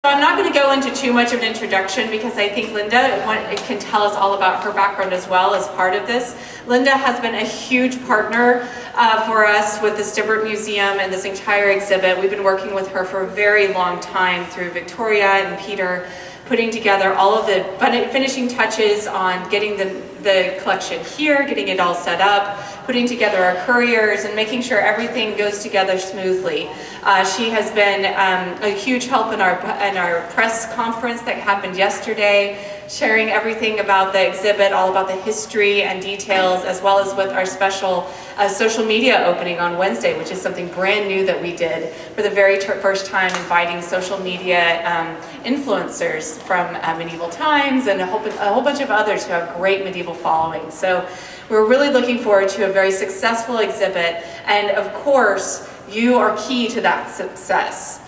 So I'm not going to go into too much of an introduction because I think Linda can tell us all about her background as well as part of this. Linda has been a huge partner for us with the Stibbert Museum and this entire exhibit. We've been working with her for a very long time through Victoria and Peter, putting together all of the finishing touches on getting the collection here, getting it all set up, putting together our couriers, and making sure everything goes together smoothly. She has been a huge help in our press conference that happened yesterday, sharing everything about the exhibit, all about the history and details, as well as with our special social media opening on Wednesday, which is something brand new that we did for the very first time, inviting social media influencers from medieval times and a whole bunch of others who have great medieval followings. So we're really looking forward to a very successful exhibit, and of course, you are key to that success.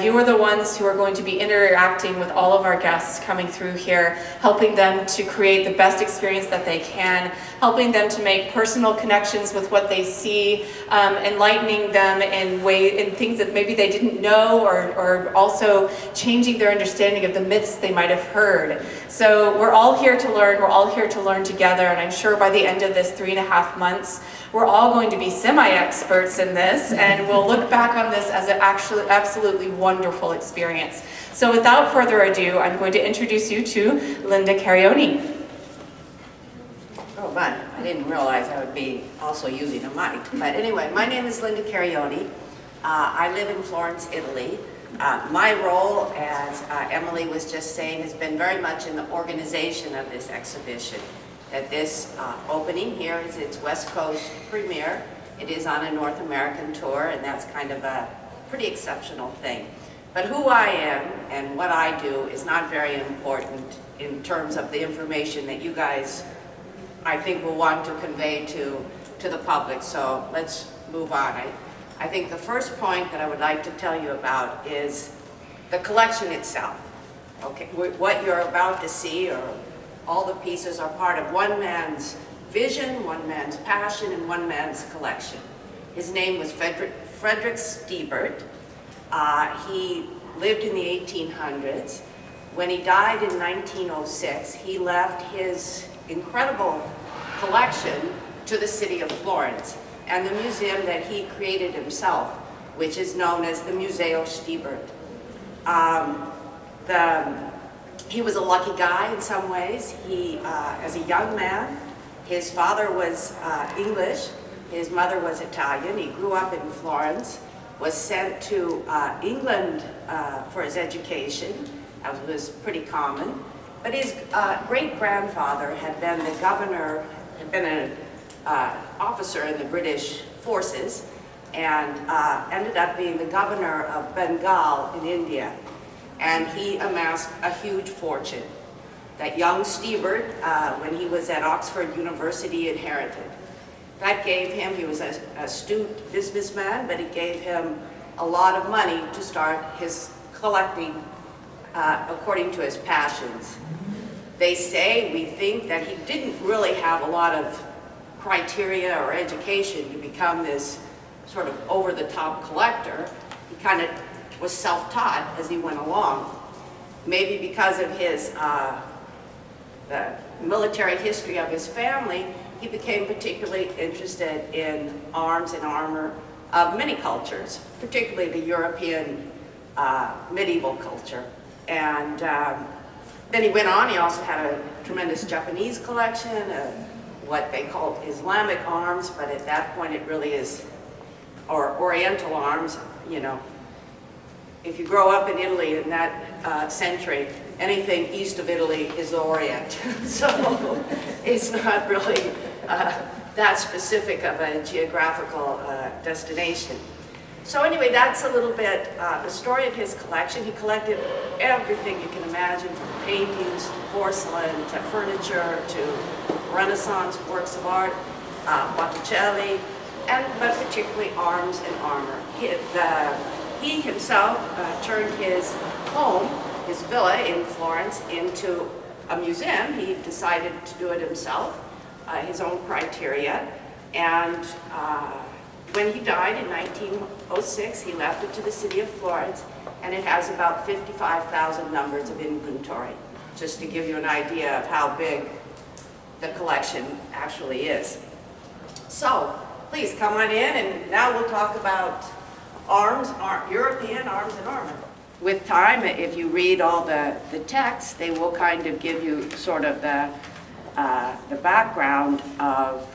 You are the ones who are going to be interacting with all of our guests coming through here, helping them to create the best experience that they can, helping them to make personal connections with what they see, enlightening them in things that maybe they didn't know, or also changing their understanding of the myths they might have heard. So we're all here to learn, we're all here to learn together, and I'm sure by the end of this 3.5 months, we're all going to be semi-experts in this, and we'll look back on this as an absolutely wonderful experience. So without further ado, I'm going to introduce you to Linda Carioni. Oh, man, I didn't realize I would be also using a mic. But anyway, my name is Linda Carioni. I live in Florence, Italy. My role, as Emily was just saying, has been very much in the organization of this exhibition. That this opening here is its West Coast premiere. It is on a North American tour, and that's kind of a pretty exceptional thing. But who I am and what I do is not very important in terms of the information that you guys, I think, will want to convey to the public. So let's move on. I think the first point that I would like to tell you about is the collection itself. Okay, what you're about to see, or all the pieces, are part of one man's vision, one man's passion, and one man's collection. His name was Frederick Stibbert. He lived in the 1800s. When he died in 1906, he left his incredible collection to the city of Florence and the museum that he created himself, which is known as the Museo Stibbert. He was a lucky guy in some ways. He, as a young man, his father was English, his mother was Italian. He grew up in Florence, was sent to England for his education, as was pretty common. But his great-grandfather had been the governor, had been an officer in the British forces, and ended up being the governor of Bengal in India. And he amassed a huge fortune that young Stibbert, when he was at Oxford University, inherited. That gave him, he was an astute businessman, but it gave him a lot of money to start his collecting according to his passions. They say, we think, that he didn't really have a lot of criteria or education to become this sort of over-the-top collector. He kind of was self-taught as he went along. Maybe because of his the military history of his family, he became particularly interested in arms and armor of many cultures, particularly the European medieval culture. And then he went on. He also had a tremendous Japanese collection, what they called Islamic arms, but at that point it really is, or Oriental arms, you know. If you grow up in Italy in that century, anything east of Italy is the Orient. So it's not really that specific of a geographical destination. So anyway, that's a little bit the story of his collection. He collected everything you can imagine, from paintings to porcelain to furniture to Renaissance works of art, Botticelli, but particularly arms and armor. He himself turned his home, his villa in Florence, into a museum. He decided to do it himself, his own criteria, and when he died in 1906, he left it to the city of Florence, and it has about 55,000 numbers of inventory, just to give you an idea of how big the collection actually is. So, please come on in, and now we'll talk about European arms and armor. With time, if you read all the texts, they will kind of give you sort of the background of.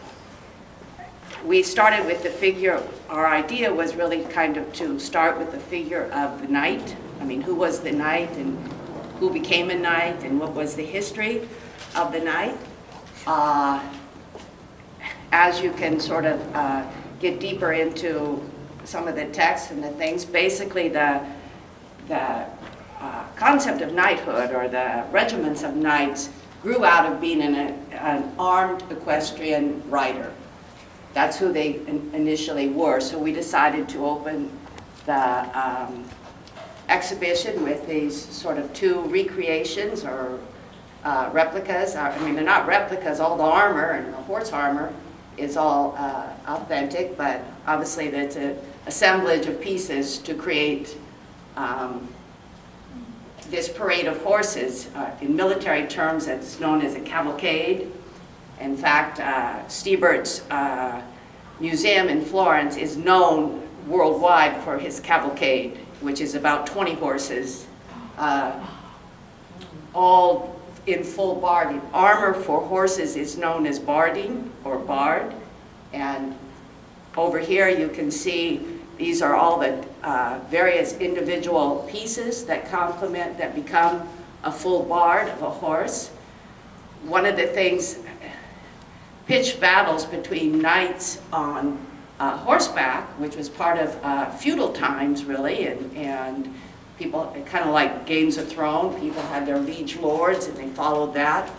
We started with the figure. Our idea was really kind of to start with the figure of the knight. I mean, who was the knight and who became a knight and what was the history of the knight. As you can sort of get deeper into some of the texts and the things, basically the concept of knighthood or the regiments of knights grew out of being an armed equestrian rider. That's who they initially were. So we decided to open the exhibition with these sort of two recreations or replicas. I mean, they're not replicas. All the armor and the horse armor is all authentic, but obviously that's an assemblage of pieces to create this parade of horses. In military terms, it's known as a cavalcade. In fact, Stiebert's museum in Florence is known worldwide for his cavalcade, which is about 20 horses, all in full barding. Armor for horses is known as barding or bard. And over here you can see these are all the various individual pieces that complement, that become a full bard of a horse. One of the things, pitched battles between knights on horseback, which was part of feudal times really, and people, kind of like Games of Thrones, people had their liege lords and they followed that.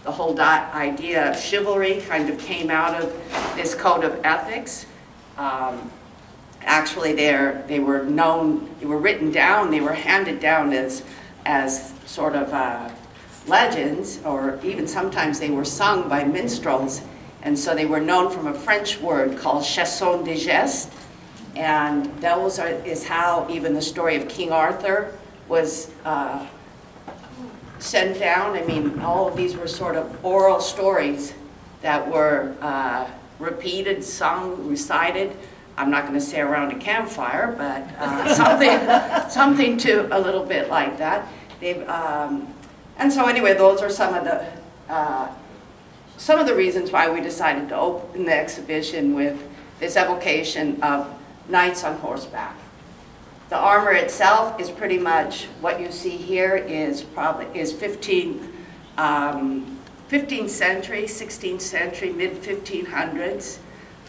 The whole idea of chivalry kind of came out of this code of ethics. Actually, they were known, they were written down, they were handed down as sort of legends, or even sometimes they were sung by minstrels. And so they were known from a French word called chanson de geste. And that is how even the story of King Arthur was sent down. I mean, all of these were sort of oral stories that were repeated, sung, recited. I'm not going to say around a campfire, but something to a little bit like that. And so anyway, those are some of the reasons why we decided to open the exhibition with this evocation of knights on horseback. The armor itself is pretty much what you see here is 15th century, 16th century, mid-1500s.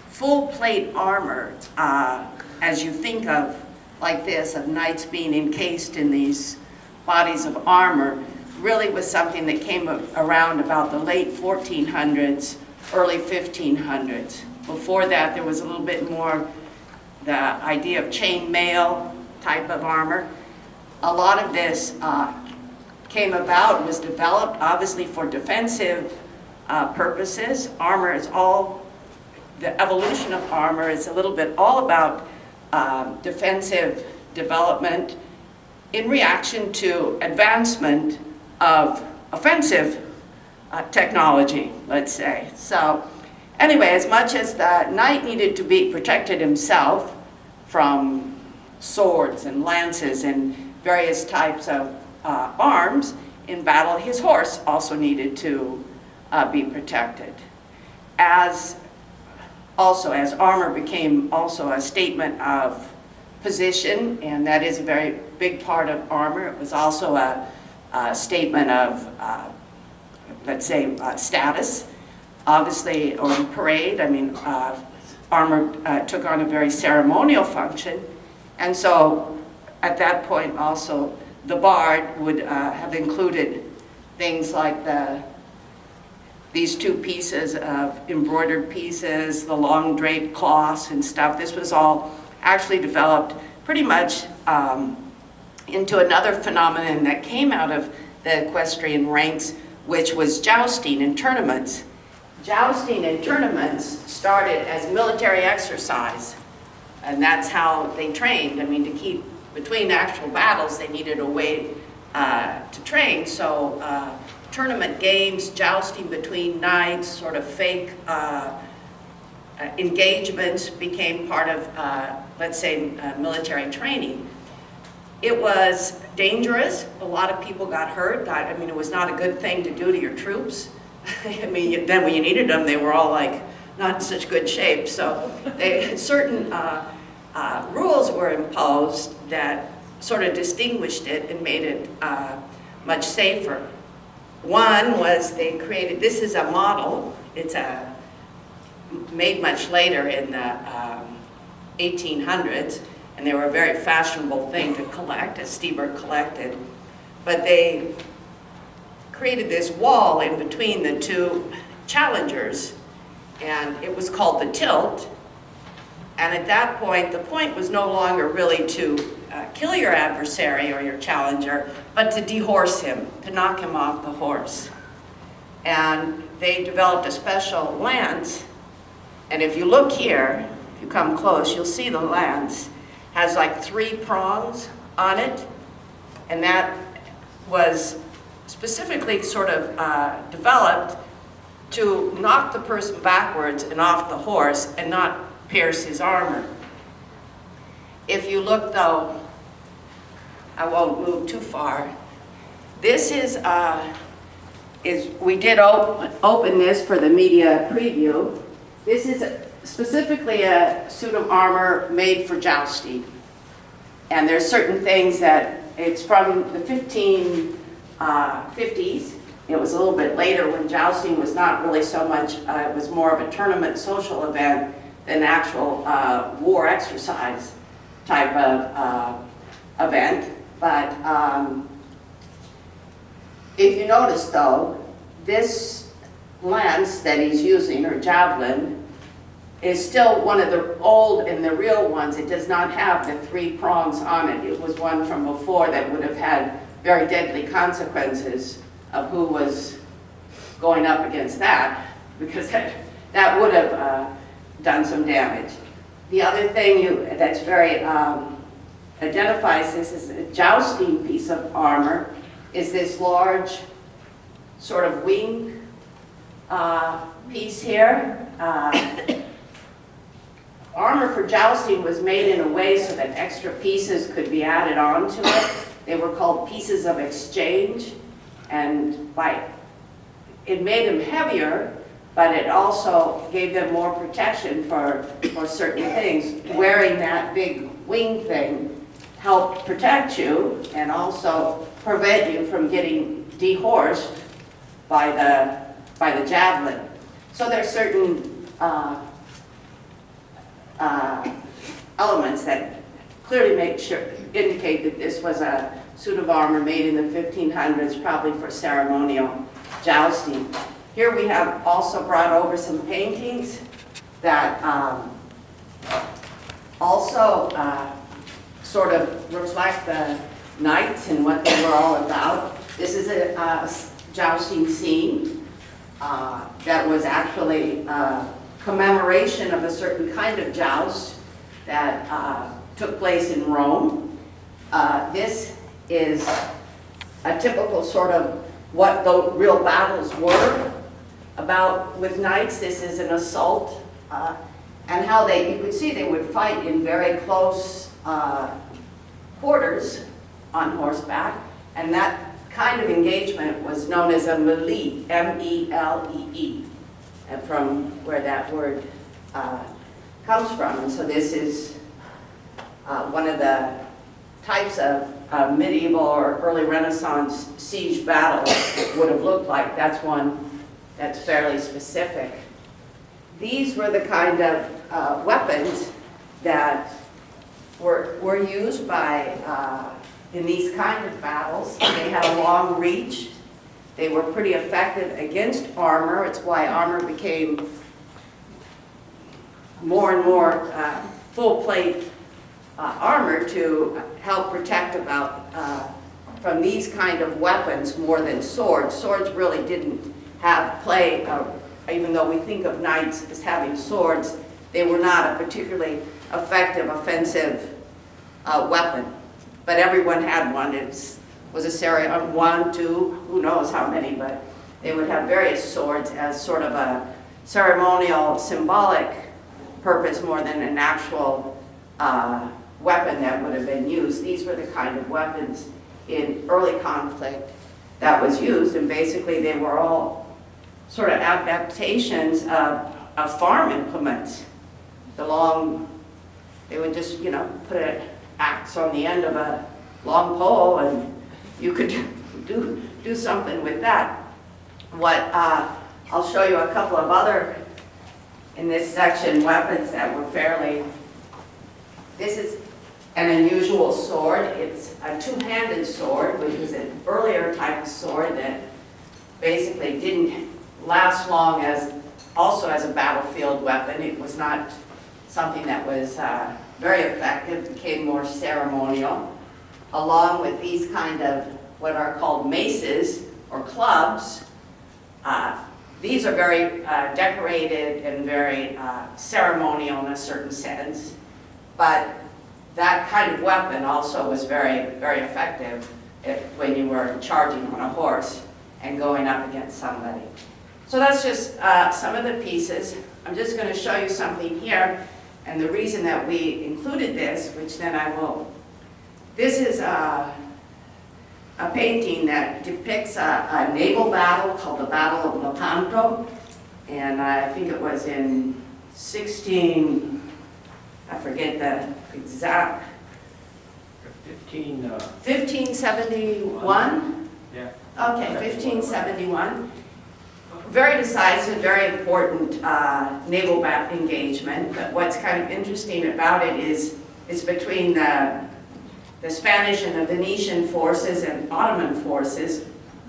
Full plate armor, as you think of like this, of knights being encased in these bodies of armor, really was something that came around about the late 1400s, early 1500s. Before that, there was a little bit more the idea of chain mail type of armor. A lot of this came about, was developed obviously for defensive purposes. Armor is the evolution of armor is a little bit all about defensive development in reaction to advancement of offensive technology, let's say. So anyway, as much as the knight needed to be protected himself from swords and lances and various types of arms in battle, his horse also needed to be protected. As armor became also a statement of position, and that is a very big part of armor. It was also a statement of, let's say, status. Obviously, or in parade, I mean, armor took on a very ceremonial function. And so, at that point also, the bard would have included things like these two pieces of embroidered pieces, the long draped cloths and stuff. This was all actually developed pretty much into another phenomenon that came out of the equestrian ranks, which was jousting and tournaments. Jousting and tournaments started as military exercise And that's how they trained. I mean, to keep between actual battles, they needed a way to train. So tournament games, jousting between knights, sort of fake engagements became part of, let's say, military training. It was dangerous. A lot of people got hurt. I mean, it was not a good thing to do to your troops. I mean, then when you needed them, they were all like not in such good shape. So certain rules were imposed that sort of distinguished it and made it much safer. One was they created, this is a model, it's made much later in the 1800s, and they were a very fashionable thing to collect, as Stieber collected. But they created this wall in between the two challengers, and it was called the tilt. And at that point, the point was no longer really to kill your adversary or your challenger, but to dehorse him, to knock him off the horse. And they developed a special lance, and if you look here, if you come close, you'll see the lance has like 3 prongs on it, and that was specifically sort of developed to knock the person backwards and off the horse and not pierce his armor. If you look though, I won't move too far. This is we did open this for the media preview. This is specifically a suit of armor made for jousting. And there's certain things that, it's from the 1550s. It was a little bit later when jousting was not really so much, it was more of a tournament social event than actual war exercise type of event. But if you notice though, this lance that he's using, or javelin, is still one of the old and the real ones. It does not have the 3 prongs on it. It was one from before that would have had very deadly consequences of who was going up against that, because that would have done some damage. The other thing that's very identifies this as a jousting piece of armor is this large sort of wing piece here. Armor for jousting was made in a way so that extra pieces could be added on to it. They were called pieces of exchange, and it made them heavier, but it also gave them more protection for certain things. Wearing that big wing thing helped protect you and also prevent you from getting dehorsed by the javelin. So there's certain elements that clearly indicate that this was a suit of armor made in the 1500s, probably for ceremonial jousting. Here we have also brought over some paintings that also sort of reflect the knights and what they were all about. This is a jousting scene that was actually commemoration of a certain kind of joust that took place in Rome. This is a typical sort of what the real battles were about with knights. This is an assault, and how you could see they would fight in very close quarters on horseback, and that kind of engagement was known as a melee, M-E-L-E-E, and from where that word comes from. And so this is one of the types of medieval or early Renaissance siege battles would have looked like. That's one that's fairly specific. These were the kind of weapons that were used by in these kind of battles. They had a long reach. They were pretty effective against armor. It's why armor became more and more full plate armor to help protect from these kind of weapons more than swords. Swords really didn't have play, even though we think of knights as having swords, they were not a particularly effective offensive weapon. But everyone had one. It was a series of 1, 2, who knows how many, but they would have various swords as sort of a ceremonial, symbolic purpose more than an actual weapon that would have been used. These were the kind of weapons in early conflict that was used, and basically they were all sort of adaptations of farm implements. They would just, put an axe on the end of a long pole, and you could do something with that. I'll show you a couple of other, in this section, weapons that were this is an unusual sword. It's a two-handed sword, which was an earlier type of sword that basically didn't last long also as a battlefield weapon. It was not something that was very effective. It became more ceremonial, along with these kind of what are called maces or clubs. These are very decorated and very ceremonial in a certain sense, but that kind of weapon also was very, very effective when you were charging on a horse and going up against somebody. So that's just some of the pieces. I'm just going to show you something here, and the reason that we included this, which then I will, this is a painting that depicts a naval battle called the Battle of Lepanto, and I think it was in I forget the exact, 1571? Yeah. Okay, 1571. Very decisive, very important naval engagement, but what's kind of interesting about it is it's between the Spanish and the Venetian forces and Ottoman forces,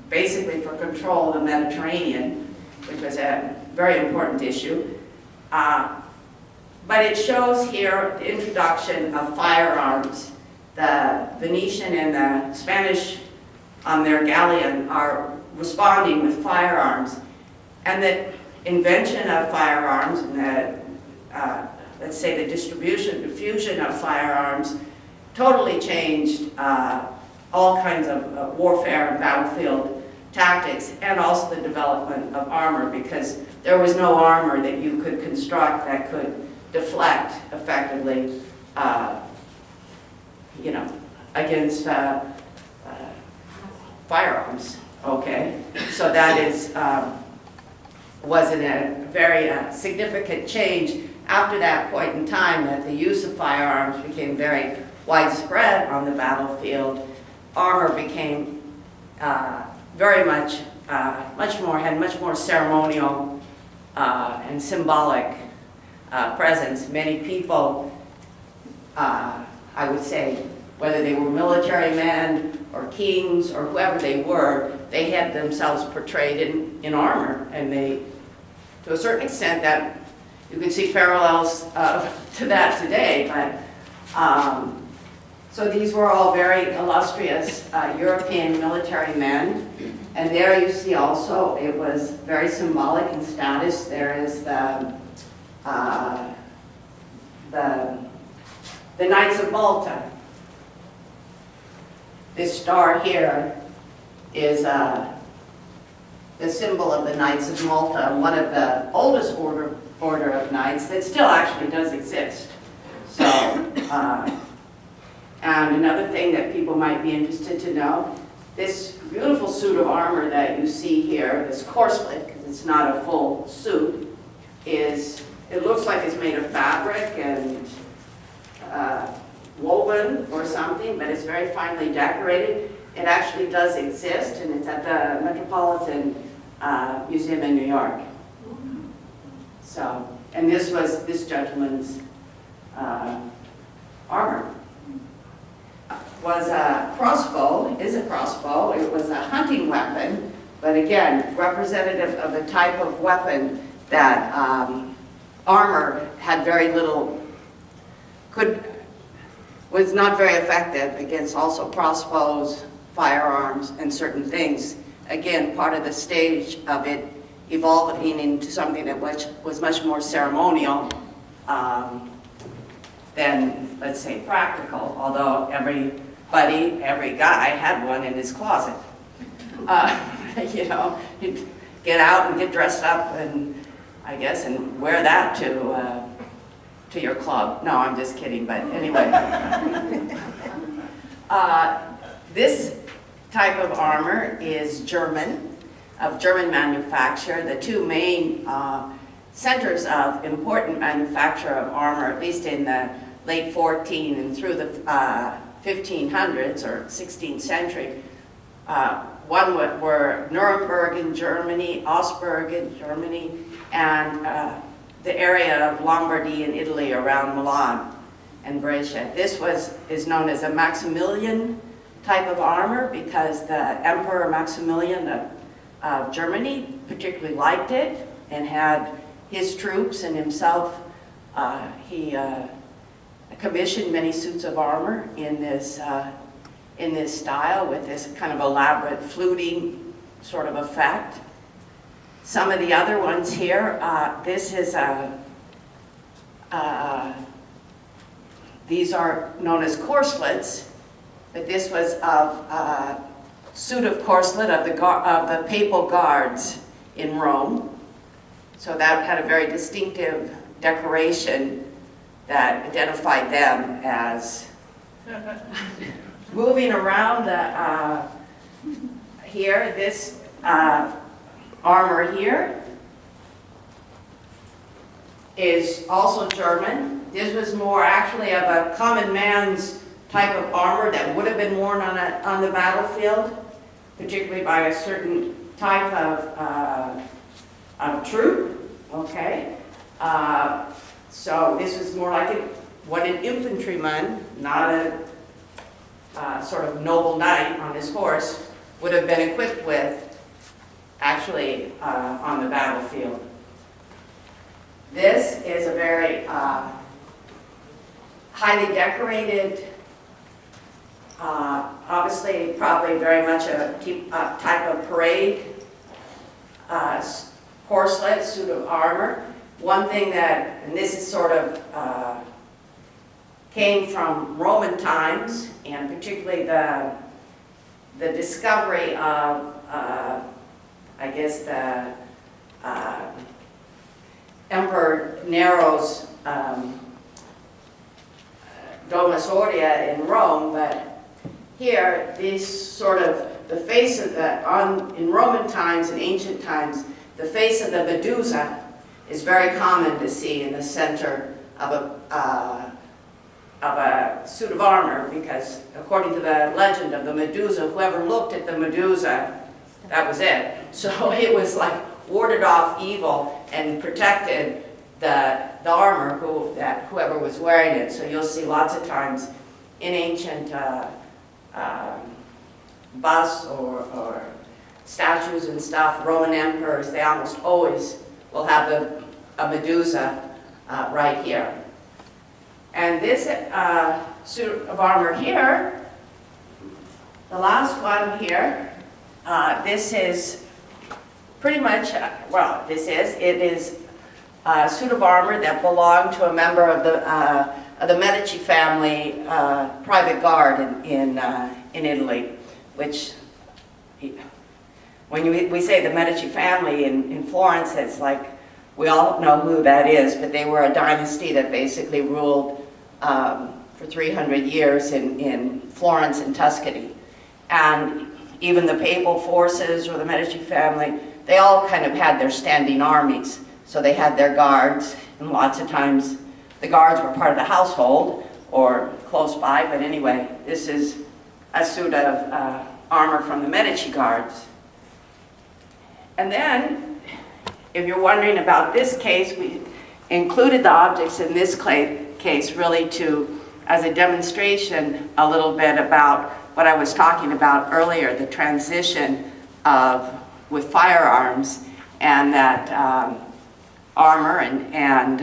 basically for control of the Mediterranean, which was a very important issue. But it shows here the introduction of firearms. The Venetian and the Spanish on their galleon are responding with firearms. And the invention of firearms and let's say the diffusion of firearms totally changed all kinds of warfare and battlefield tactics, and also the development of armor, because there was no armor that you could construct that could deflect effectively, against firearms. Okay, so that was a very significant change after that point in time, that the use of firearms became very widespread on the battlefield. Armor became very much, had much more ceremonial and symbolic presence. Many people, I would say, whether they were military men or kings or whoever they were, they had themselves portrayed in armor, and they, to a certain extent, that you can see parallels to that today. But so these were all very illustrious European military men, and there you see also it was very symbolic in status. There is the Knights of Malta. This star here is the symbol of the Knights of Malta, one of the oldest order of knights that still actually does exist. So, and another thing that people might be interested to know, this beautiful suit of armor that you see here, this corselet, because it's not a full suit, it looks like it's made of fabric and woven or something, but it's very finely decorated. It actually does exist, and it's at the Metropolitan Museum in New York. So, and this was this gentleman's armor. Was a crossbow, is a crossbow. It was a hunting weapon, but again, representative of the type of weapon that armor had very little, was not very effective against also crossbows, firearms, and certain things. Again, part of the stage of it evolving into something that was much more ceremonial than, let's say, practical, although every guy had one in his closet. You know, you'd get out and get dressed up and, I guess, and wear that to your club. No, I'm just kidding, but anyway. This type of armor is German, of German manufacture. The two main centers of important manufacture of armor, at least in the late 14 and through the 1500s or 16th century, one were Nuremberg in Germany, Augsburg in Germany, and the area of Lombardy in Italy around Milan and Brescia. This is known as a Maximilian type of armor because the Emperor Maximilian of Germany particularly liked it and had his troops and himself, he commissioned many suits of armor in this style with this kind of elaborate fluting sort of effect. Some of the other ones here, this is these are known as corselets, but this was a suit of corselet of the papal guards in Rome. So that had a very distinctive decoration that identified them as moving around here, this armor here is also German. This was more actually of a common man's type of armor that would have been worn on the battlefield, particularly by a certain type of troop. Okay, so this was more like what an infantryman, not a sort of noble knight on his horse, would have been equipped with actually on the battlefield. This is a very highly decorated, obviously probably very much a type of parade corselet, suit of armor. One thing that, and this is sort of came from Roman times, and particularly the discovery of, I guess, the Emperor Nero's Domus Aurea in Rome, but here, this sort of, the face of in Roman times and ancient times, the face of the Medusa is very common to see in the center of a suit of armor, because according to the legend of the Medusa, whoever looked at the Medusa, that was it. So it was like warded off evil and protected the armor whoever was wearing it. So you'll see lots of times in ancient busts or statues and stuff, Roman emperors, they almost always will have a Medusa right here. And this suit of armor here, the last one here, this is pretty much, it is a suit of armor that belonged to a member of the Medici family private guard in Italy, which, when we say the Medici family in Florence, it's like, we all know who that is, but they were a dynasty that basically ruled for 300 years in Florence and Tuscany. And even the papal forces or the Medici family, they all kind of had their standing armies. So they had their guards, and lots of times the guards were part of the household or close by, but anyway, this is a suit of armor from the Medici guards. And then, if you're wondering about this case, we included the objects in this case really as a demonstration a little bit about what I was talking about earlier, the transition with firearms, and that armor and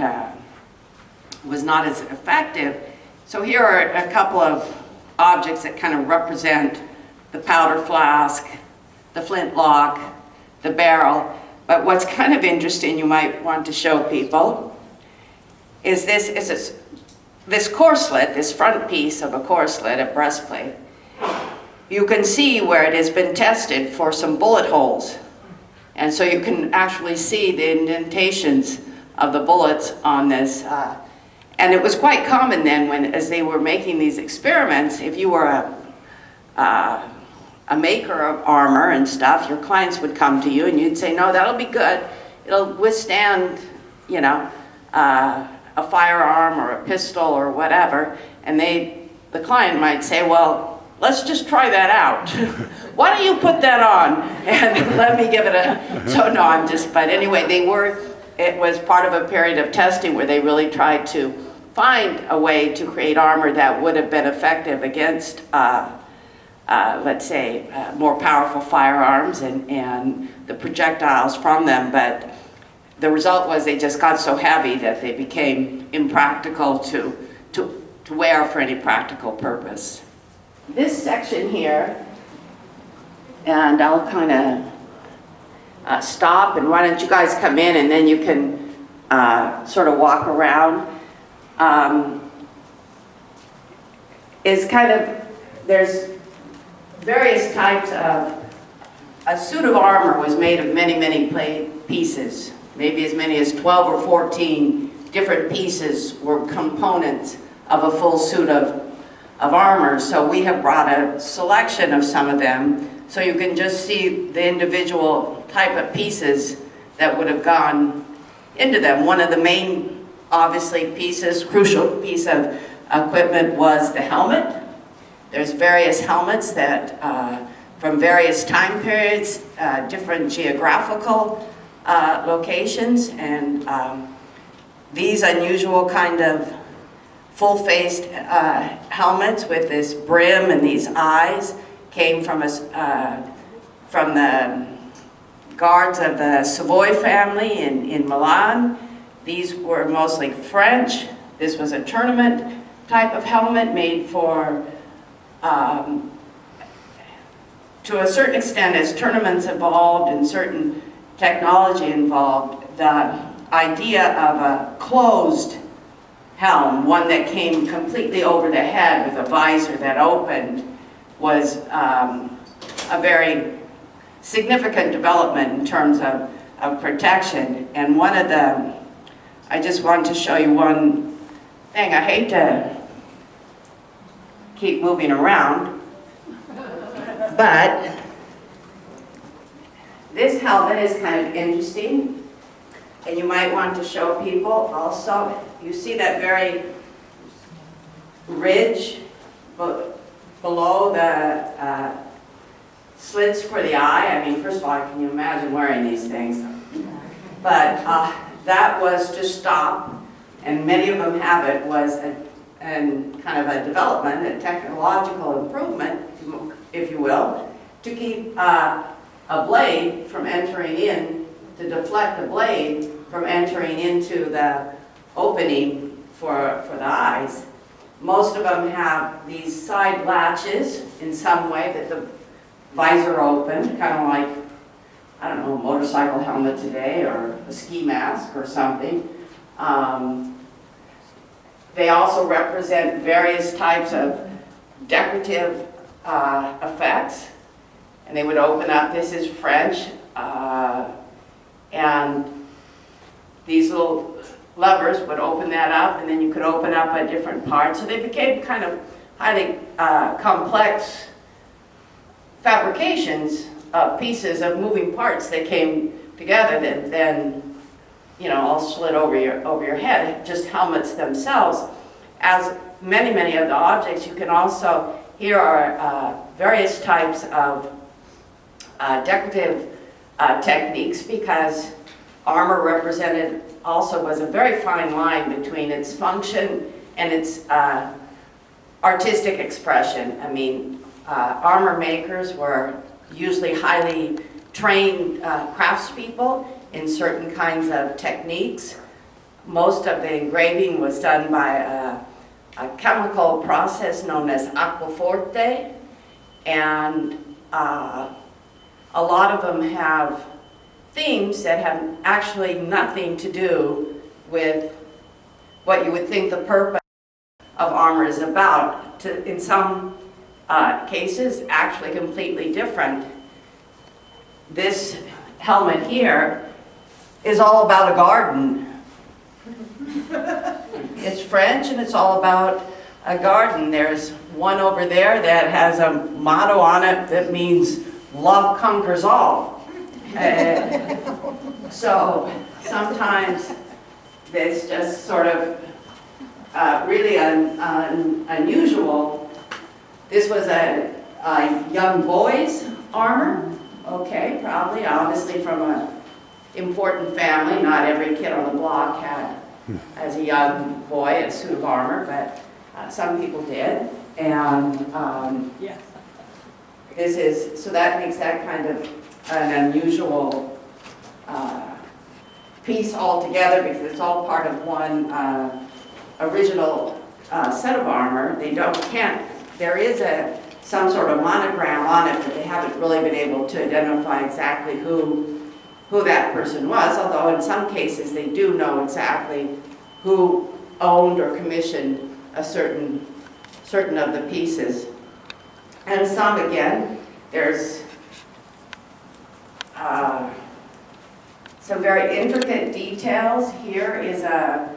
was not as effective. So here are a couple of objects that kind of represent the powder flask, the flintlock, the barrel. But what's kind of interesting, you might want to show people, is this is this corselet, this front piece of a corselet, a breastplate, you can see where it has been tested for some bullet holes. And so you can actually see the indentations of the bullets on this. And it was quite common then, when, as they were making these experiments, if you were a maker of armor and stuff, your clients would come to you and you'd say, no, that'll be good. It'll withstand, you know, a firearm or a pistol or whatever. And the client might say, well, let's just try that out. Why don't you put that on and let me give it a, so no, but anyway, it was part of a period of testing where they really tried to find a way to create armor that would have been effective against, let's say, more powerful firearms and the projectiles from them. But the result was they just got so heavy that they became impractical to wear for any practical purpose. This section here, and I'll kind of stop, and why don't you guys come in and then you can sort of walk around, is kind of, there's various types of, a suit of armor was made of many, many pieces, maybe as many as 12 or 14 different pieces were components of a full suit of armor. So we have brought a selection of some of them so you can just see the individual type of pieces that would have gone into them. One of the main, obviously, crucial piece of equipment was the helmet. There's various helmets that, from various time periods, different geographical locations, and these unusual kind of full-faced helmets with this brim and these eyes came from the guards of the Savoy family in Milan. These were mostly French. This was a tournament type of helmet made for, to a certain extent, as tournaments evolved and certain technology involved, the idea of a closed helm, one that came completely over the head with a visor that opened, was a very significant development in terms of protection. And one of the, I just want to show you one thing. I hate to keep moving around, but this helmet is kind of interesting. And you might want to show people also, you see that very ridge below the slits for the eye. I mean, first of all, can you imagine wearing these things? But that was to stop, and many of them have it, was kind of a development, a technological improvement, if you will, to keep a blade from entering in, to deflect the blade from entering into the opening for the eyes. Most of them have these side latches in some way that the visor opened, kind of like, I don't know, a motorcycle helmet today or a ski mask or something. They also represent various types of decorative effects, and they would open up. This is French, and these little levers would open that up, and then you could open up a different part. So they became kind of highly complex fabrications of pieces of moving parts that came together that then, you know, all slid over your head, just helmets themselves. As many of the objects, you can also, here are various types of decorative techniques, because armor represented also was a very fine line between its function and its artistic expression. I mean, armor makers were usually highly trained craftspeople in certain kinds of techniques. Most of the engraving was done by a chemical process known as aquaforte, and a lot of them have themes that have actually nothing to do with what you would think the purpose of armor is about, to, in some cases, actually completely different. This helmet here is all about a garden. It's French and it's all about a garden. There's one over there that has a motto on it that means love conquers all. So sometimes it's just sort of really unusual. This was a young boy's armor, okay, probably, obviously from an important family. Not every kid on the block had, as a young boy, a suit of armor, but some people did. And Yes. this is, so that makes that kind of an unusual piece altogether, because it's all part of one original set of armor. They can't, there is some sort of monogram on it, but they haven't really been able to identify exactly who that person was, although in some cases they do know exactly who owned or commissioned a certain of the pieces. And some, again, there's some very intricate details. Here is a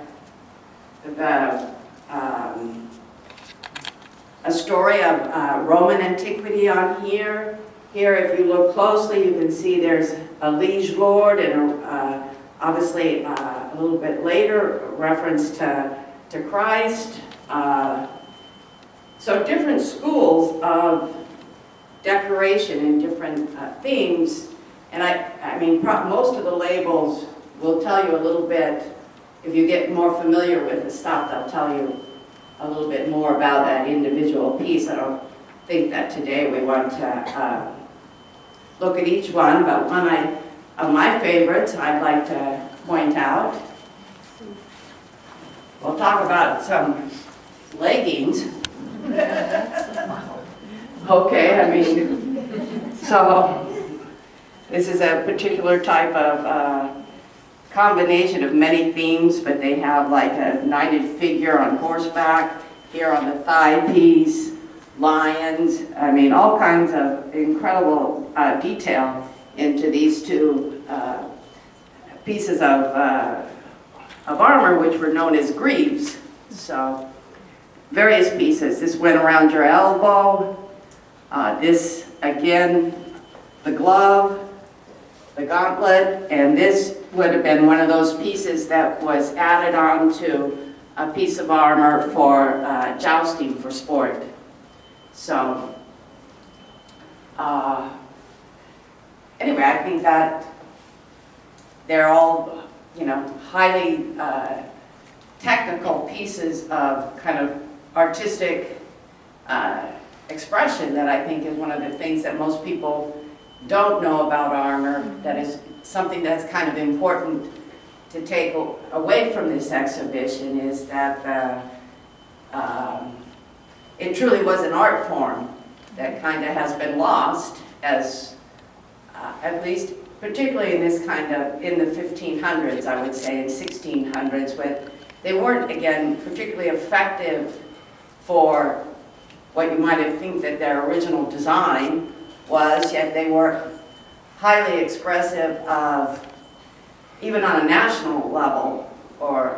story of Roman antiquity on here. Here, if you look closely, you can see there's a liege lord, and obviously a little bit later, a reference to Christ. So different schools of decoration and different themes. And I mean, most of the labels will tell you a little bit. If you get more familiar with the stuff, they'll tell you a little bit more about that individual piece. I don't think that today we want to look at each one, but one of my favorites I'd like to point out. We'll talk about some leggings. Okay, I mean, so this is a particular type of combination of many themes, but they have like a knighted figure on horseback, here on the thigh piece, lions, I mean all kinds of incredible detail into these two pieces of armor, which were known as greaves. So various pieces. This went around your elbow. This, again, the glove, the gauntlet, and this would have been one of those pieces that was added on to a piece of armor for jousting for sport. So, anyway, I think that they're all, you know, highly technical pieces of kind of artistic expression that I think is one of the things that most people don't know about armor, that is something that's kind of important to take away from this exhibition, is that it truly was an art form that kind of has been lost, as at least particularly in this kind of, in the 1500s, I would say, in 1600s, when they weren't, again, particularly effective for what you might have think that their original design was, yet they were highly expressive of, even on a national level, or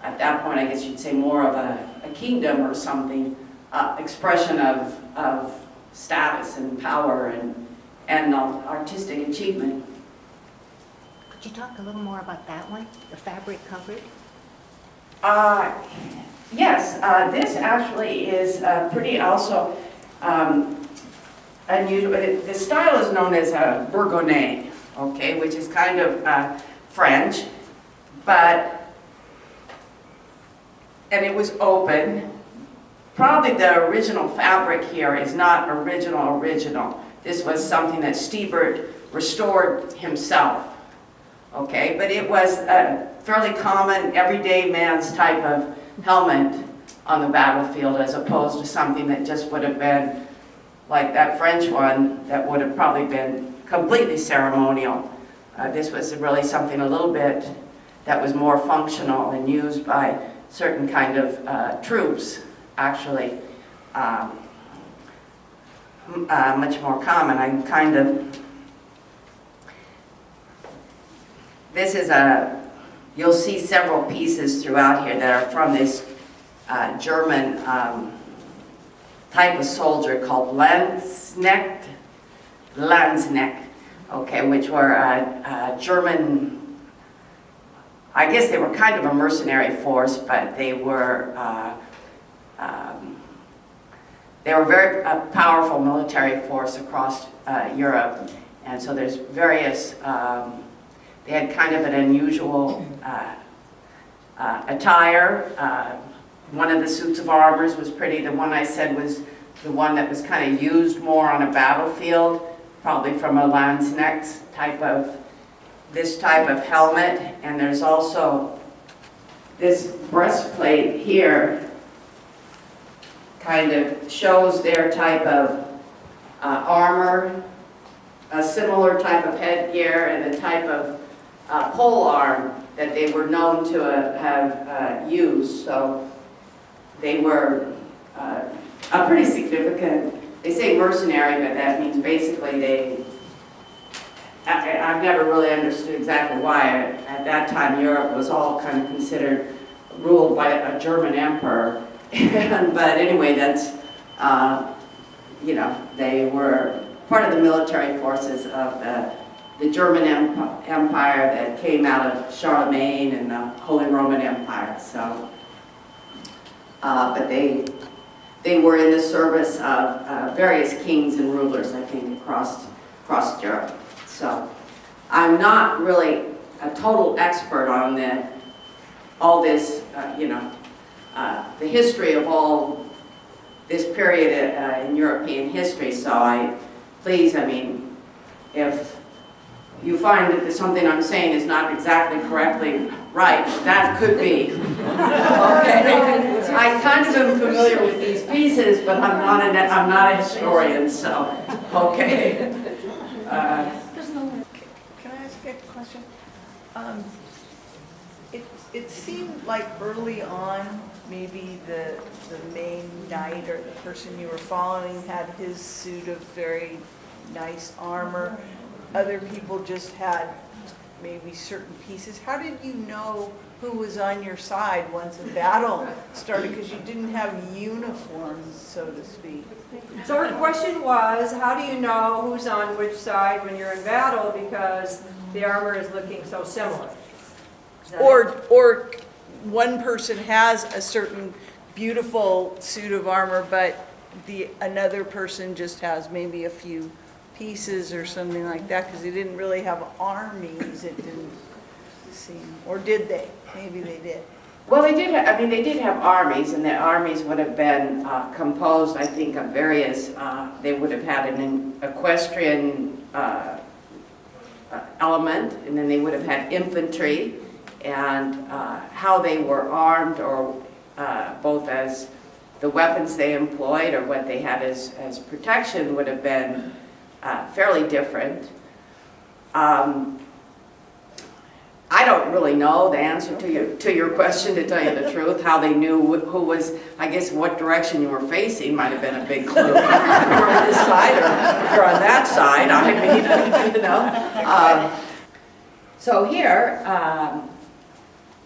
at that point I guess you'd say more of a kingdom or something, expression of status and power and artistic achievement. Could you talk a little more about that one, the fabric covered? Yes, this actually is pretty also unusual. The style is known as bourgonais, okay, which is kind of French, and it was open. Probably the original fabric here is not original. This was something that Stiebert restored himself, okay? But it was a fairly common, everyday man's type of helmet on the battlefield, as opposed to something that just would have been like that French one that would have probably been completely ceremonial. This was really something a little bit that was more functional and used by certain kind of troops, actually, much more common. I'm kind of, this is you'll see several pieces throughout here that are from this German type of soldier called Landsknecht, okay, which were German, I guess they were kind of a mercenary force, but they were very powerful military force across Europe, and so there's various, they had kind of an unusual attire. One of the suits of armors was pretty. The one I said was the one that was kind of used more on a battlefield, probably from a Landsknecht type of, this type of helmet. And there's also this breastplate here, kind of shows their type of armor, a similar type of headgear, and a type of pole arm that they were known to have used. So they were a pretty significant, they say mercenary, but that means basically I've never really understood exactly why. At that time, Europe was all kind of considered ruled by a German emperor. But anyway, that's, you know, they were part of the military forces of the German Empire that came out of Charlemagne and the Holy Roman Empire. So, but they were in the service of various kings and rulers, I think, across Europe. So, I'm not really a total expert on all this, you know, the history of all this period in European history. So, please, I mean, if you find that something I'm saying is not exactly correctly right, that could be. Okay, I kind of am familiar with these pieces, but I'm not a historian, so okay. Can I ask a question? It seemed like early on, maybe the main knight or the person you were following had his suit of very nice armor. Other people just had maybe certain pieces. How did you know who was on your side once a battle started? Because you didn't have uniforms, so to speak. So her question was, how do you know who's on which side when you're in battle because the armor is looking so similar? Or one person has a certain beautiful suit of armor, but another person just has maybe a few pieces or something like that, because they didn't really have armies, it didn't seem, or did they? Maybe they did. Well, they did. I mean, they did have armies, and the armies would have been composed, I think, of various. They would have had an equestrian element, and then they would have had infantry, and how they were armed, or both as the weapons they employed or what they had as protection would have been fairly different. I don't really know the answer to your question, to tell you the truth. How they knew who was, I guess, what direction you were facing might have been a big clue. You're on this side or you're on that side. I mean, you know. So here,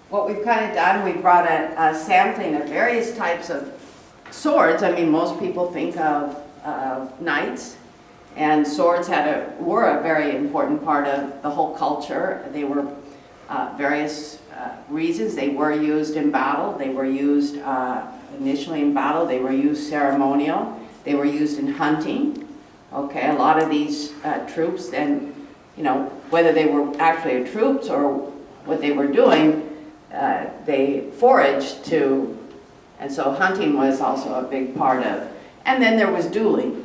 what we've kind of done, we brought a sampling of various types of swords. I mean, most people think of knights. And swords were a very important part of the whole culture. They were various reasons. They were used in battle. They were used initially in battle. They were used ceremonial. They were used in hunting. Okay, a lot of these troops, and you know, whether they were actually troops or what they were doing, they foraged to, and so hunting was also a big part of. And then there was dueling.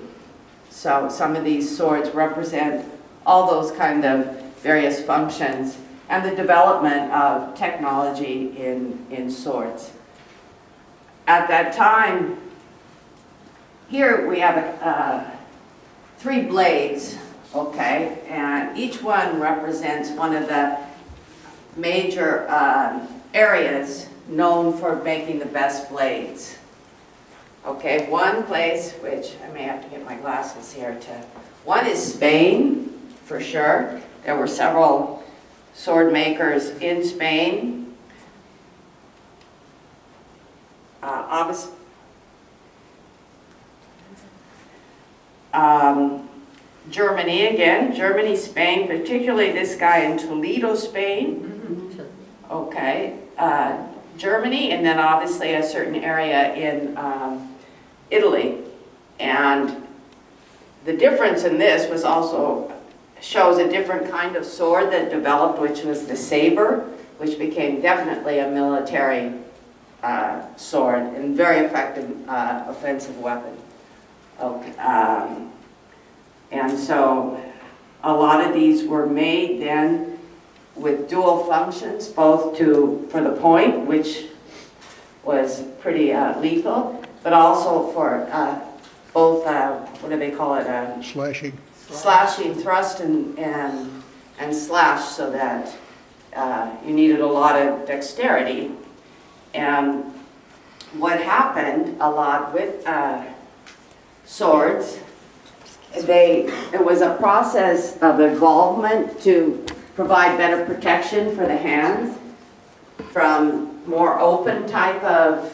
So some of these swords represent all those kind of various functions and the development of technology in swords. At that time, here we have 3 blades, okay, and each one represents one of the major areas known for making the best blades. Okay, one place, which I may have to get my glasses here one is Spain, for sure. There were several sword makers in Spain. Obviously, Germany again, Germany, Spain, particularly this guy in Toledo, Spain. Okay, Germany, and then obviously a certain area in Italy. And the difference in this was also shows a different kind of sword that developed, which was the saber, which became definitely a military sword and very effective offensive weapon. Okay. And so a lot of these were made then with dual functions, both for the point, which was pretty lethal, but also for both, what do they call it? Slashing, thrust, and slash, so that you needed a lot of dexterity. And what happened a lot with swords, it was a process of evolvement to provide better protection for the hands from more open type of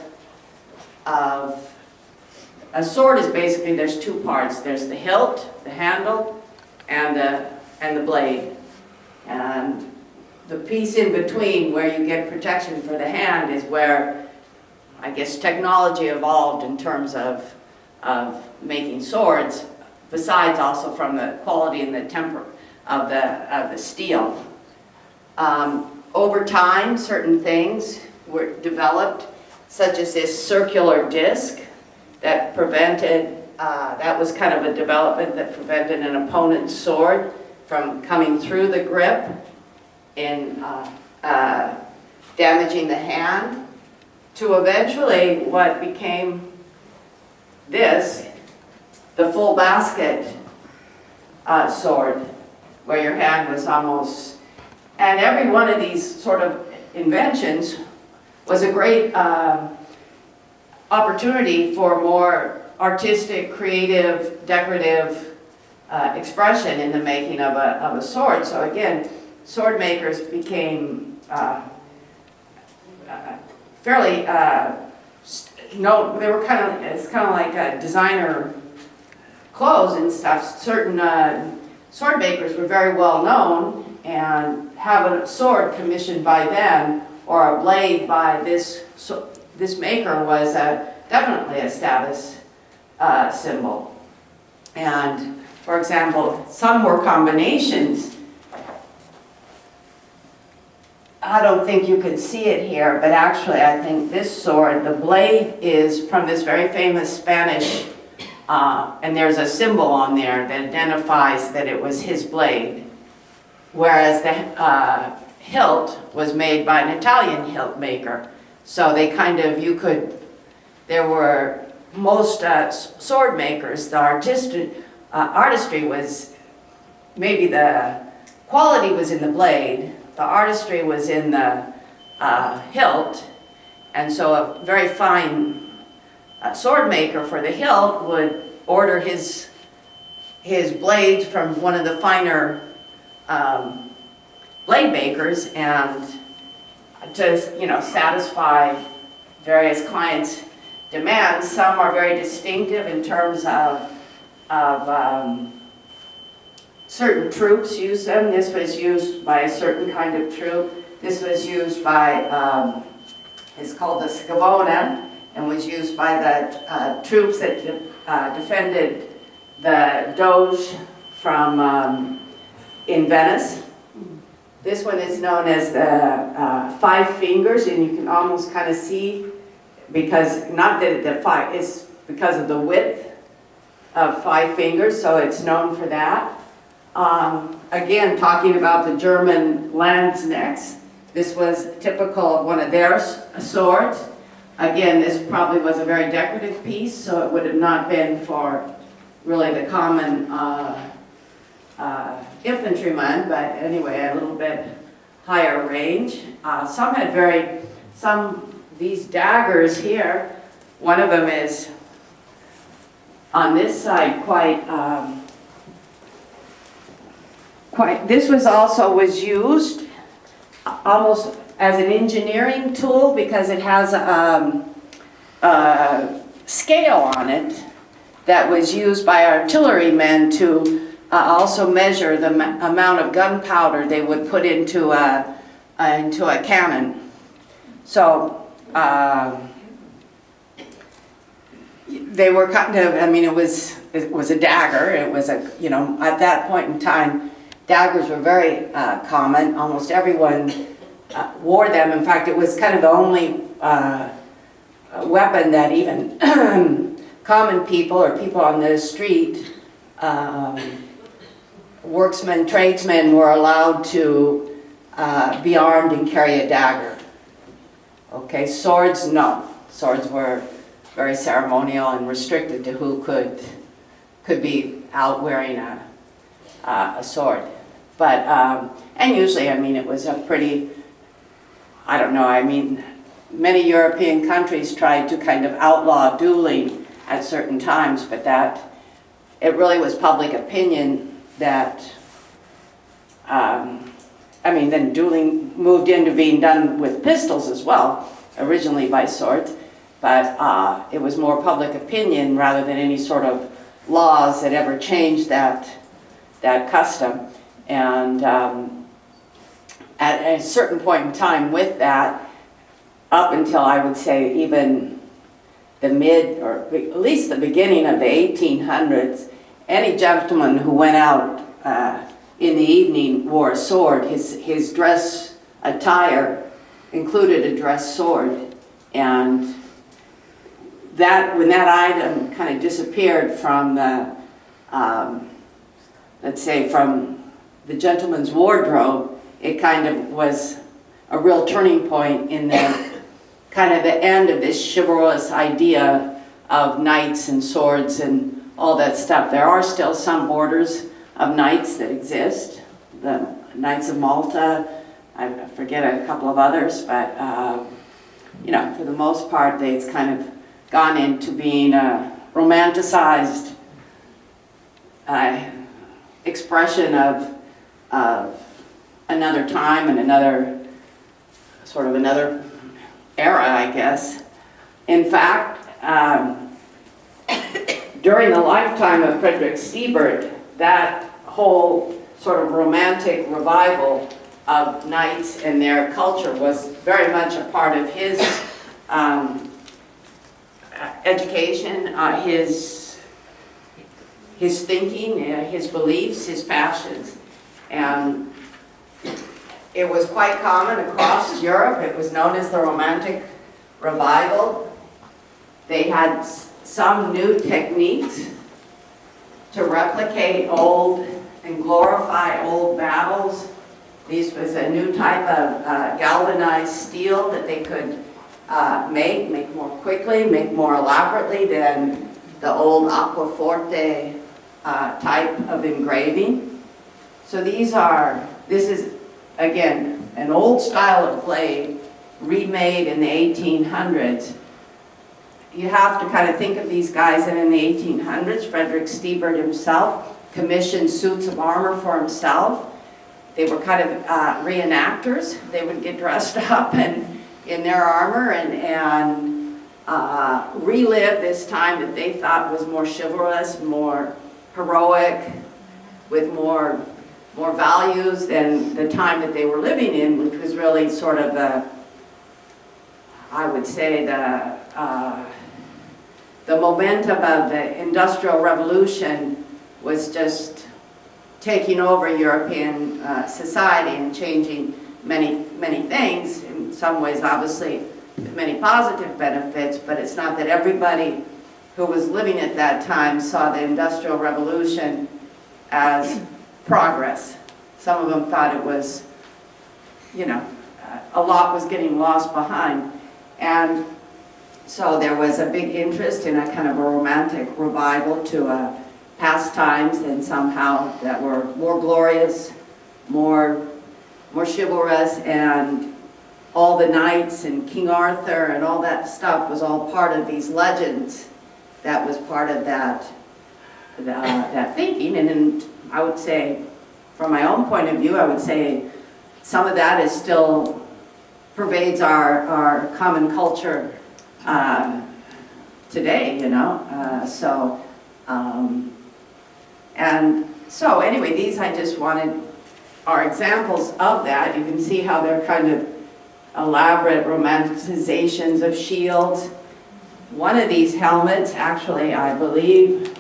a sword is basically, there's two parts. There's the hilt, the handle, and the blade. And the piece in between where you get protection for the hand is where, I guess, technology evolved in terms of making swords, besides also from the quality and the temper of the steel. Over time, certain things were developed, such as this circular disc that prevented, that was kind of a development that prevented an opponent's sword from coming through the grip and damaging the hand, to eventually what became this, the full basket sword, where your hand was almost, and every one of these sort of inventions was a great opportunity for more artistic, creative, decorative expression in the making of a sword. So again, sword makers became fairly, they were it's kind of like designer clothes and stuff. Certain sword makers were very well known, and have a sword commissioned by them or a blade by this maker was definitely a status symbol. And for example, some were combinations. I don't think you could see it here, but actually I think this sword, the blade is from this very famous Spanish, and there's a symbol on there that identifies that it was his blade, whereas the hilt was made by an Italian hilt maker. So they kind of, there were most sword makers, the artistry was, maybe the quality was in the blade, the artistry was in the hilt, and so a very fine sword maker for the hilt would order his blades from one of the finer blade makers, and to satisfy various clients' demands. Some are very distinctive in terms of certain troops use them. This was used by a certain kind of troop. This was used by, it's called the Scavona, and was used by the troops that defended the Doge from in Venice. This one is known as the Five Fingers, and you can almost kind of see, because not that it's because of the width of 5 fingers, so it's known for that. Again, talking about the German Landsknechts, this was typical of one of their swords. Again, this probably was a very decorative piece, so it would have not been for really the common infantryman, but anyway, a little bit higher range. Some these daggers here, one of them is on this side this was used almost as an engineering tool because it has a scale on it that was used by artillerymen to also measure the amount of gunpowder they would put into a cannon. So they were kind of, I mean, it was a dagger. It was a, you know, at that point in time, daggers were very common. Almost everyone wore them. In fact, it was kind of the only weapon that even common people or people on the street, worksmen, tradesmen, were allowed to be armed and carry a dagger. Okay, swords, no. Swords were very ceremonial and restricted to who could be out wearing a sword. But, and usually, I mean, it was a pretty, I don't know, I mean, many European countries tried to kind of outlaw dueling at certain times, but that, it really was public opinion that, I mean, then dueling moved into being done with pistols as well, originally by swords, but it was more public opinion rather than any sort of laws that ever changed that custom. And at a certain point in time with that, up until I would say even the mid, or at least the beginning of the 1800s, any gentleman who went out in the evening wore a sword. His dress attire included a dress sword, and that when that item kind of disappeared from the, let's say from the gentleman's wardrobe, it kind of was a real turning point in the kind of the end of this chivalrous idea of knights and swords and all that stuff. There are still some orders of knights that exist, the Knights of Malta, I forget a couple of others, but you know, for the most part, it's kind of gone into being a romanticized expression of another time and another sort of another era, I guess. In fact, during the lifetime of Frederick Siebert, that whole sort of romantic revival of knights and their culture was very much a part of his education, his thinking, his beliefs, his passions. And it was quite common across Europe. It was known as the Romantic Revival. They had some new techniques to replicate old and glorify old battles. This was a new type of galvanized steel that they could make more quickly, make more elaborately than the old aquaforte type of engraving. So this is, again, an old style of blade remade in the 1800s. You have to kind of think of these guys that in the 1800s, Frederick Siebert himself commissioned suits of armor for himself. They were kind of reenactors. They would get dressed up in their armor and relive this time that they thought was more chivalrous, more heroic, with more values than the time that they were living in, which was really sort of I would say the momentum of the Industrial Revolution was just taking over European society and changing many things. In some ways, obviously, with many positive benefits, but it's not that everybody who was living at that time saw the Industrial Revolution as progress. Some of them thought it was, you know, a lot was getting lost behind. And so there was a big interest in a kind of a romantic revival to pastimes and somehow that were more glorious, more chivalrous, and all the knights and King Arthur and all that stuff was all part of these legends. That was part of that thinking. And then I would say, from my own point of view, I would say some of that is still pervades our common culture today, you know. And so anyway, these I just wanted are examples of that. You can see how they're kind of elaborate romanticizations of shields. One of these helmets, actually, I believe,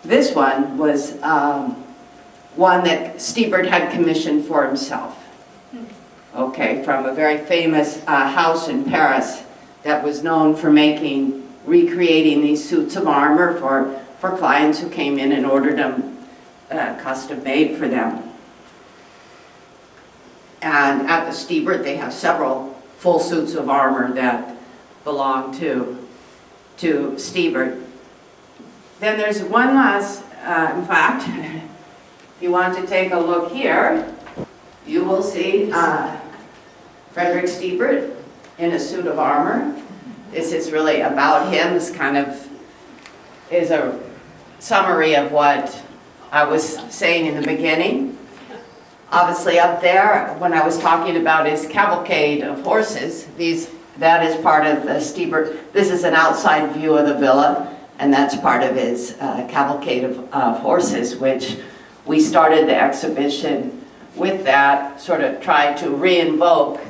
this one was one that Stiebert had commissioned for himself. Okay, from a very famous house in Paris that was known for recreating these suits of armor for clients who came in and ordered them custom made for them. And at the Stiebert, they have several full suits of armor that belong to Stiebert. Then there's one last, in fact, if you want to take a look here, you will see Frederick Stiebert in a suit of armor. This is really about him. This kind of is a summary of what I was saying in the beginning. Obviously up there, when I was talking about his cavalcade of horses, that is part of the Stiebert. This is an outside view of the villa, and that's part of his cavalcade of horses, which we started the exhibition with that, sort of tried to re-invoke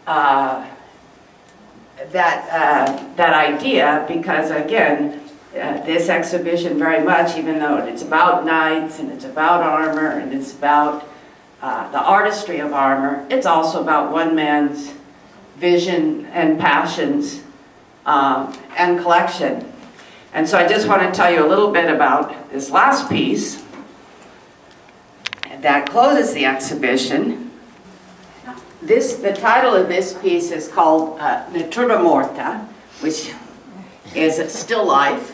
that idea, because again, this exhibition very much, even though it's about knights and it's about armor and it's about the artistry of armor, it's also about one man's vision and passions and collection. And so I just want to tell you a little bit about this last piece that closes the exhibition. The title of this piece is called Natura Morta, which is still life.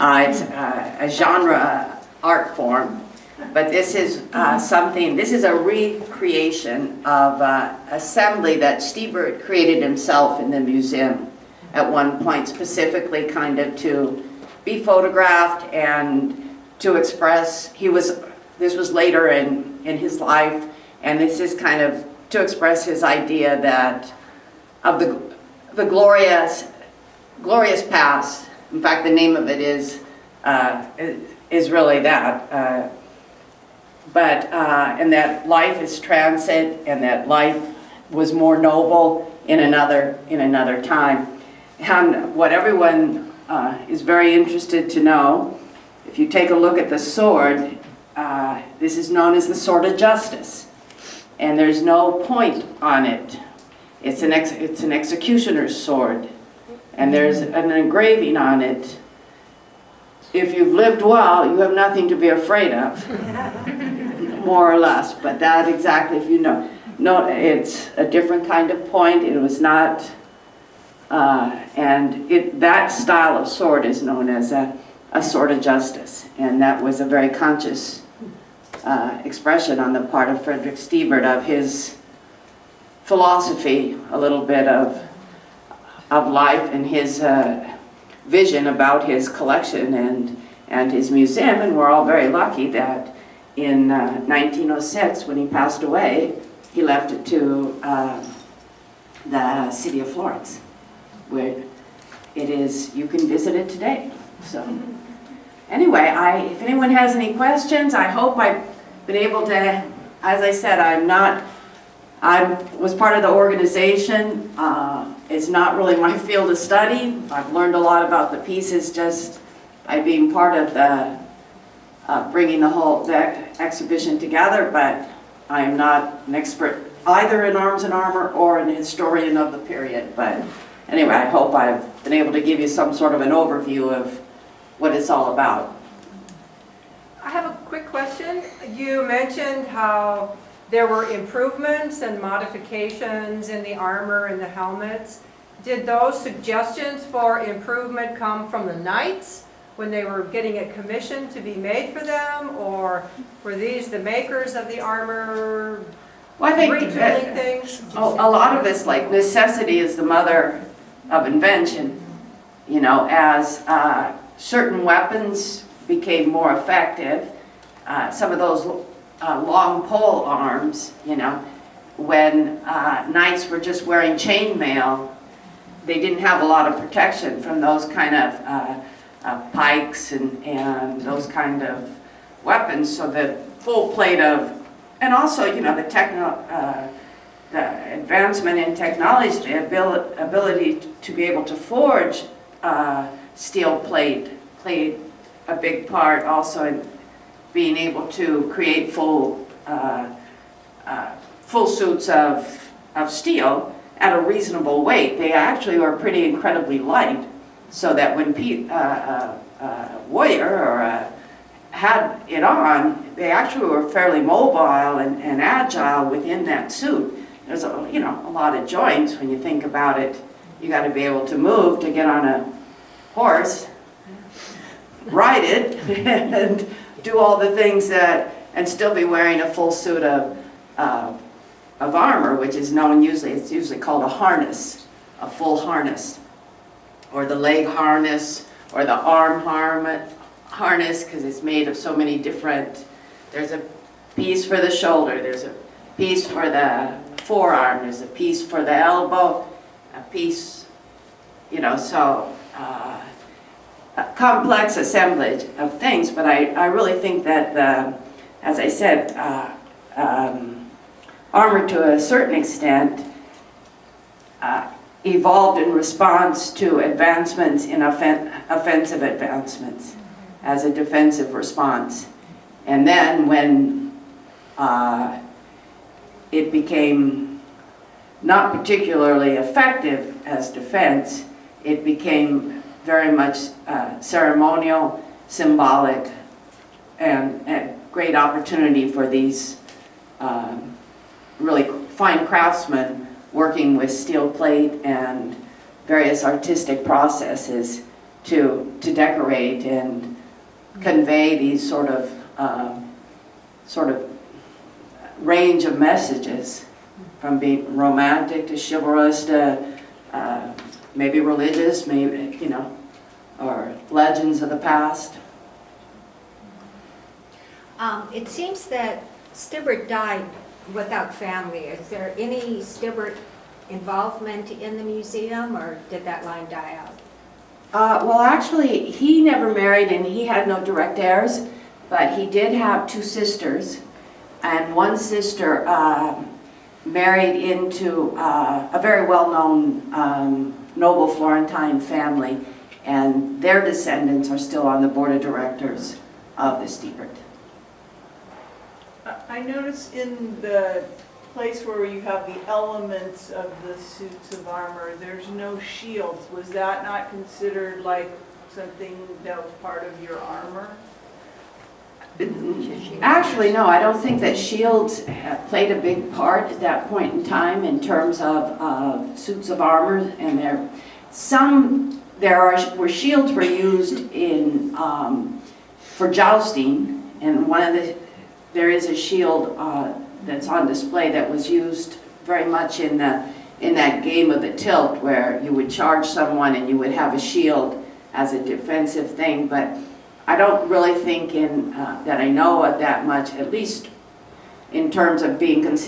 It's a genre art form, but this is this is a recreation of assembly that Stiebert created himself in the museum at one point, specifically kind of to be photographed and to express. This was later in his life, and this is kind of to express his idea that of the glorious past. In fact, the name of it is really that. And that life is transit, and that life was more noble in another time. And what everyone is very interested to know, if you take a look at the sword, this is known as the sword of justice, and there's no point on it. It's an executioner's sword, and there's an engraving on it. If you've lived well, you have nothing to be afraid of, more or less. But that exactly, if you know, no, it's a different kind of point. It was not, that style of sword is known as a sword of justice, and that was a very conscious expression on the part of Frederick Stiebert of his philosophy, a little bit of life, and his vision about his collection and his museum. And we're all very lucky that in 1906, when he passed away, he left it to the city of Florence, where it is, you can visit it today. So anyway, if anyone has any questions, I hope I've been able to, as I said, I was part of the organization. It's not really my field of study. I've learned a lot about the pieces just by being part of the bringing the exhibition together, but I am not an expert either in arms and armor or an historian of the period. But anyway, I hope I've been able to give you some sort of an overview of what it's all about. I have a quick question. You mentioned how there were improvements and modifications in the armor and the helmets. Did those suggestions for improvement come from the knights, when they were getting it commissioned to be made for them? Or were these the makers of the armor Well, I think retooling things? a lot of it's like necessity is the mother of invention. You know, as certain weapons became more effective, some of those long pole arms, you know, when knights were just wearing chainmail, they didn't have a lot of protection from those kind of pikes and those kind of weapons. So the full plate of, and also, you know, the advancement in technology, the ability to be able to forge steel plate played a big part also in being able to create full suits of steel at a reasonable weight. They actually were pretty incredibly light, so that when a warrior had it on, they actually were fairly mobile and agile within that suit. There's a lot of joints when you think about it. You got to be able to move to get on a horse, ride it, and do all the things and still be wearing a full suit of armor, which is known it's usually called a harness, a full harness, or the leg harness, or the arm harness, because it's made of so many different. There's a piece for the shoulder, there's a piece for the forearm, there's a piece for the elbow, a piece, so a complex assemblage of things. But I really think that, as I said, armor to a certain extent evolved in response to advancements in offensive advancements as a defensive response. And then when it became not particularly effective as defense, it became very much ceremonial, symbolic, and a great opportunity for these really fine craftsmen working with steel plate and various artistic processes to decorate and convey these sort of range of messages, from being romantic to chivalrous to maybe religious, maybe, or legends of the past. It seems that Stibbert died without family. Is there any Stibbert involvement in the museum, or did that line die out? Well, actually, he never married and he had no direct heirs, but he did have two sisters, and one sister married into a very well-known noble Florentine family, and their descendants are still on the board of directors of the Stibbert. I noticed in the place where you have the elements of the suits of armor, there's no shields. Was that not considered like something that was part of your armor? Actually, no, I don't think that shields played a big part at that point in time in terms of suits of armor. And where shields were used in for jousting, and there is a shield that's on display that was used very much in that game of the tilt, where you would charge someone and you would have a shield as a defensive thing. But I don't really think that I know of that much, at least in terms of being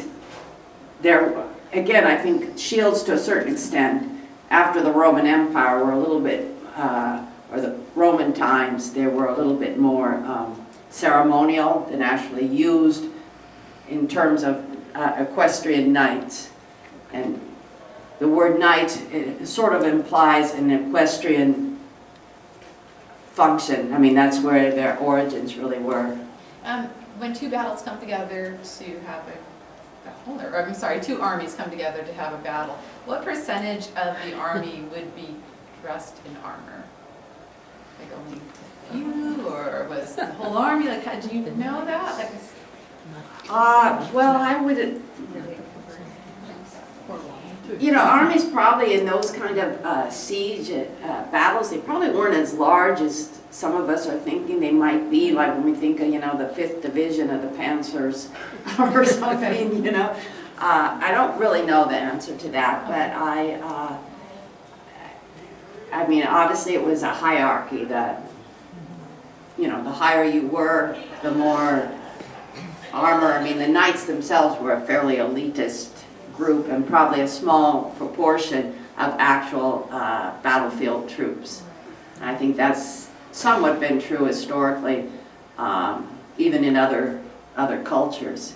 there. Again, I think shields to a certain extent after the Roman Empire were a little bit, or the Roman times, they were a little bit more ceremonial than actually used in terms of equestrian knights. And the word knight sort of implies an equestrian function. I mean, that's where their origins really were. When two battles come together to have two armies come together to have a battle, what percentage of the army would be dressed in armor? Like only a few, or was the whole army? Like, how, do you know that? Like, Well, I would. You know, armies probably in those kind of siege battles, they probably weren't as large as some of us are thinking they might be, like when we think of, you know, the 5th Division of the Panzers or something, you know. I don't really know the answer to that, but I mean, obviously it was a hierarchy that, you know, the higher you were, the more armor. I mean, the knights themselves were a fairly elitist group and probably a small proportion of actual battlefield troops. I think that's somewhat been true historically, even in other cultures,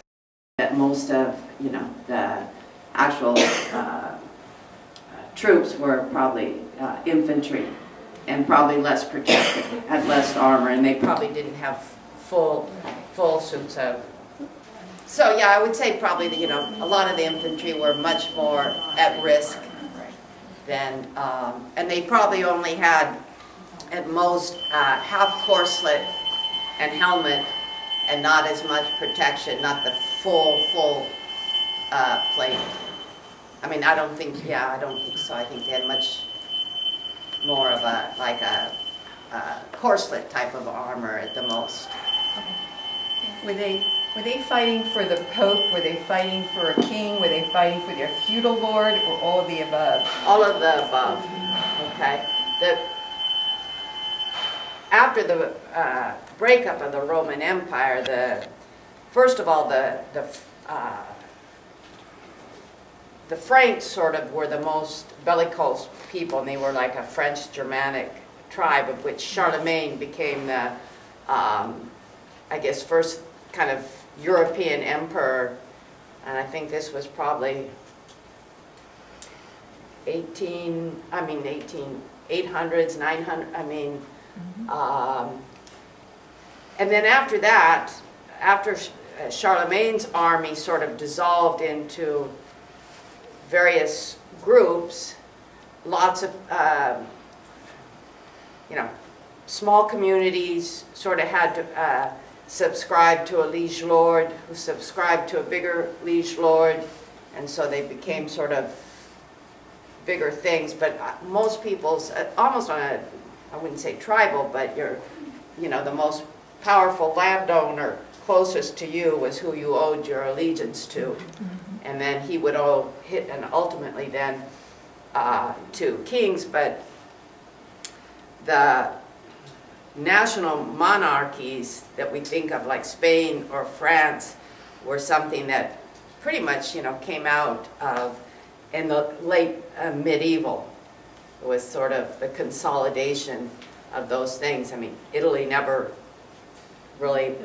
that most of, you know, the actual troops were probably infantry and probably less protected, had less armor, and they probably didn't have full suits of. So yeah, I would say probably that, you know, a lot of the infantry were much more at risk than, and they probably only had at most half corselet and helmet and not as much protection, not the full plate. I mean, I don't think so. I think they had much more of a corselet type of armor at the most. Were they fighting for the Pope? Were they fighting for a king? Were they fighting for their feudal lord, or all of the above? All of the above. Okay. After the breakup of the Roman Empire, first of all, the Franks sort of were the most bellicose people, and they were like a French Germanic tribe, of which Charlemagne became the, I guess, first kind of European emperor, and I think this was probably 800s, 900, I mean, and then after that, after Charlemagne's army sort of dissolved into various groups, lots of, you know, small communities sort of had to subscribe to a liege lord who subscribed to a bigger liege lord, and so they became sort of bigger things. But most people's, almost on a, I wouldn't say tribal, but you know, the most powerful landowner closest to you was who you owed your allegiance to. And then he would owe, and ultimately then to kings, but the national monarchies that we think of, like Spain or France, were something that pretty much, you know, came out of in the late medieval. It was sort of the consolidation of those things. I mean, Italy never really,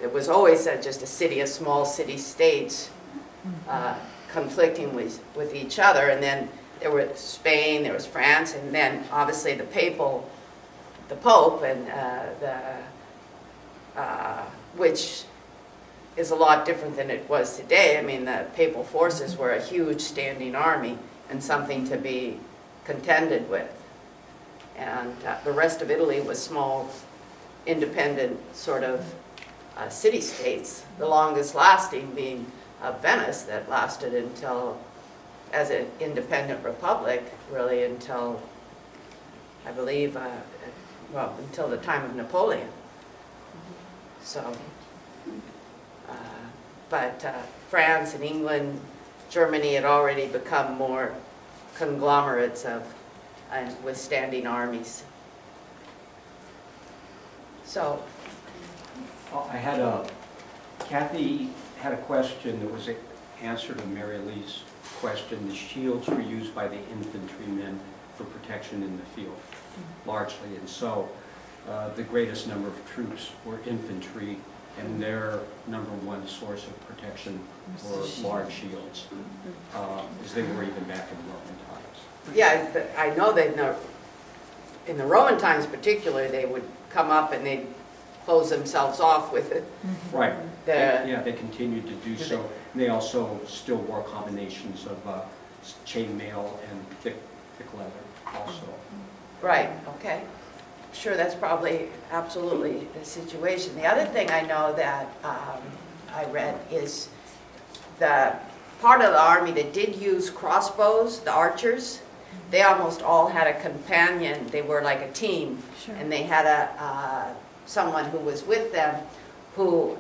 it was always just a city, a small city-states conflicting with each other. And then there was Spain, there was France, and then obviously the Pope, and which is a lot different than it was today. I mean, the papal forces were a huge standing army and something to be contended with. And the rest of Italy was small, independent sort of city-states, the longest lasting being Venice, that lasted until, as an independent republic, really until, I believe, well, until the time of Napoleon. So, but France and England, Germany had already become more conglomerates of with standing armies. So, Kathy had a question that was an answer to Mary Lee's question. The shields were used by the infantrymen for protection in the field, largely, and so the greatest number of troops were infantry, and their number one source of protection were large shields, as they were even back in Roman times. yeah, I know in the Roman times particularly, they would come up and they'd close themselves off with it. Right. Yeah, they continued to do so. And they also still wore combinations of chainmail and thick leather also. Right, okay. Sure, that's probably absolutely the situation. The other thing I know that I read is the part of the army that did use crossbows, the archers, they almost all had a companion. They were like a team. And they had someone who was with them who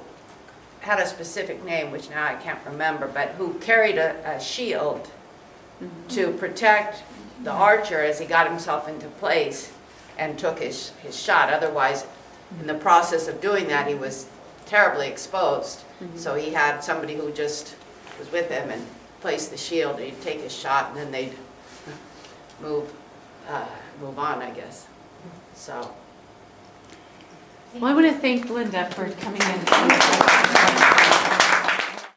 had a specific name, which now I can't remember, but who carried a shield to protect the archer as he got himself into place and took his shot. Otherwise, in the process of doing that, he was terribly exposed. So he had somebody who just was with him and placed the shield, and he'd take his shot, and then they'd move on, I guess. So. Well, I want to thank Linda for coming in.